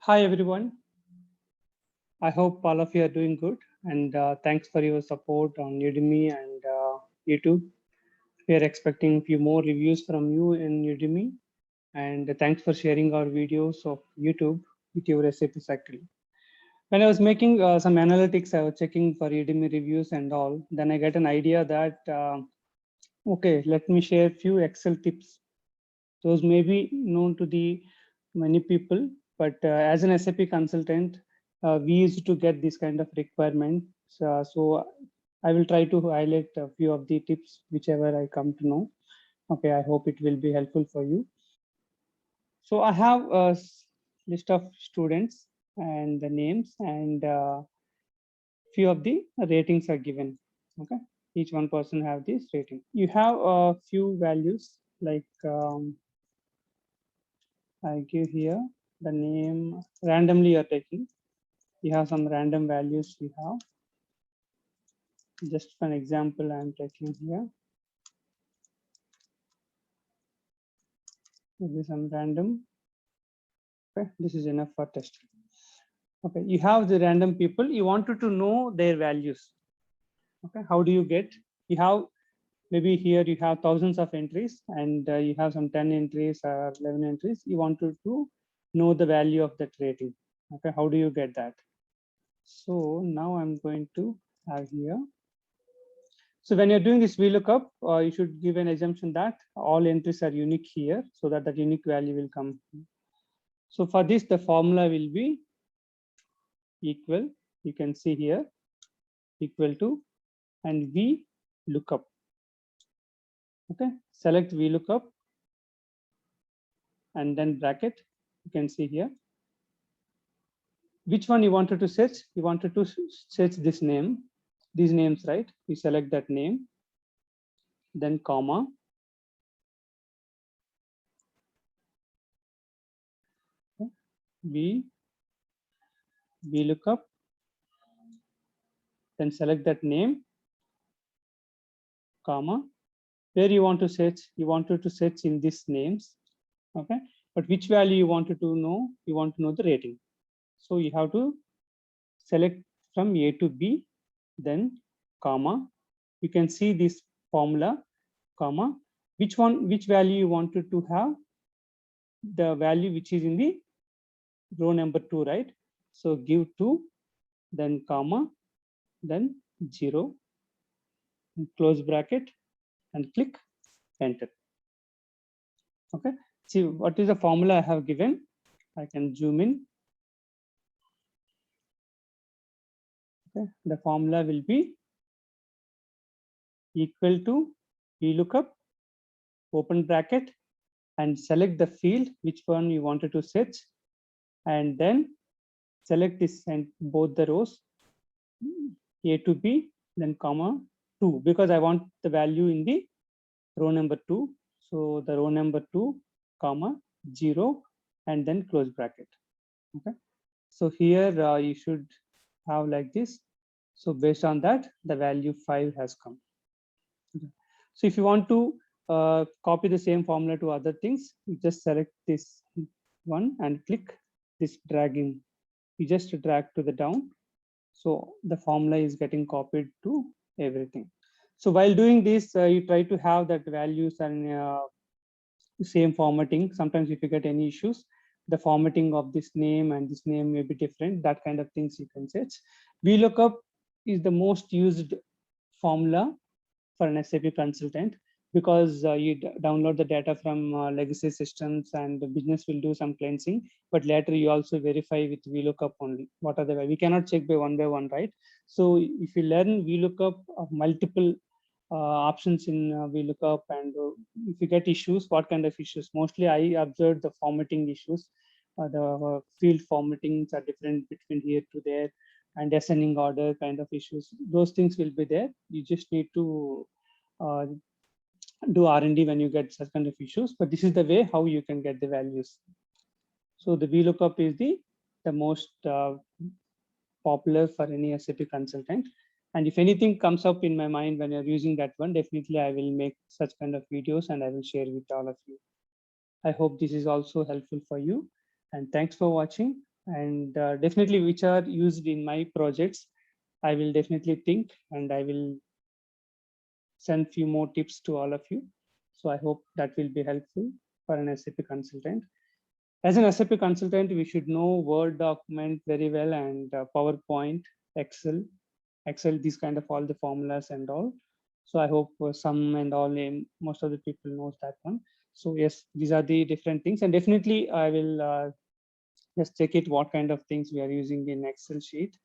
Hi everyone. I hope all of you are doing good and thanks for your support on Udemy and YouTube. We are expecting a few more reviews from you in Udemy and thanks for sharing our videos of YouTube with your SAP Cycle. When I was making some analytics, I was checking for Udemy reviews and all. Then I get an idea that, okay, let me share a few Excel tips. Those may be known to the many people, but as an SAP consultant, we used to get this kind of requirements. So I will try to highlight a few of the tips, whichever I come to know. Okay, I hope it will be helpful for you. So I have a list of students and the names and few of the ratings are given. Okay, each one person have this rating. You have a few values like I give here the name randomly you're taking. You have some random values we have. Just for an example, I'm taking here. Maybe some random. Okay, this is enough for test. Okay, you have the random people. You wanted to know their values. Okay, how do you get? You have maybe here you have thousands of entries and you have some 10 entries or 11 entries. You wanted to know the value of that rating. Okay, how do you get that? So now I'm going to have here. So when you're doing this VLOOKUP, you should give an assumption that all entries are unique here so that that unique value will come. So for this, the formula will be equal. You can see here equal to and VLOOKUP. Okay, select VLOOKUP and then bracket. You can see here. Which one you wanted to search? You wanted to search this name, these names, right? You select that name, then comma, VLOOKUP, then select that name, comma, where you want to search. You wanted to search in these names, okay? But which value you wanted to know? You want to know the rating. So you have to select from A to B, then comma. You can see this formula, comma, which value you wanted to have, the value which is in the row number 2, right? So give 2, then comma, then 0, close bracket, and click enter. Okay, see what is the formula I have given. I can zoom in. Okay, the formula will be equal to VLOOKUP, open bracket, and select the field which one you wanted to search, and then select this and both the rows A to B, then comma 2, because I want the value in the row number 2. So the row number 2, comma 0, and then close bracket. Okay, so here you should have like this. So based on that, the value 5 has come. Okay. So if you want to copy the same formula to other things, you just select this one and click this dragging. You just drag to the down. So the formula is getting copied to everything. So while doing this, you try to have that values and same formatting. Sometimes if you get any issues, the formatting of this name and this name may be different. That kind of things you can search. VLOOKUP is the most used formula for an SAP consultant because you download the data from legacy systems and the business will do some cleansing, but later you also verify with VLOOKUP only. What are the, we cannot check by one, right? So if you learn VLOOKUP of multiple options in VLOOKUP, and if you get issues, what kind of issues? Mostly I observed the formatting issues. The field formattings are different between here to there, and ascending order kind of issues. Those things will be there. You just need to do R&D when you get such kind of issues. But this is the way how you can get the values. So the VLOOKUP is the most popular for any SAP consultant. And if anything comes up in my mind when you're using that one, definitely I will make such kind of videos and I will share with all of you. I hope this is also helpful for you. And thanks for watching. and definitely which are used in my projects. I will definitely think and I will send few more tips to all of you. So I hope that will be helpful for an SAP consultant. As an SAP consultant, we should know Word document very well and PowerPoint, Excel, these kind of all the formulas and all. So I hope some and all, most of the people knows that one. So yes, these are the different things, and definitely I will just check it what kind of things we are using in Excel sheet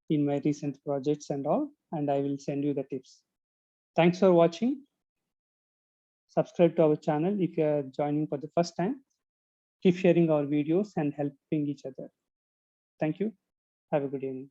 in my recent projects and all, and I will send you the tips. Thanks for watching. Subscribe to our channel if you are joining for the first time. Keep sharing our videos and helping each other. Thank you. Have a good evening.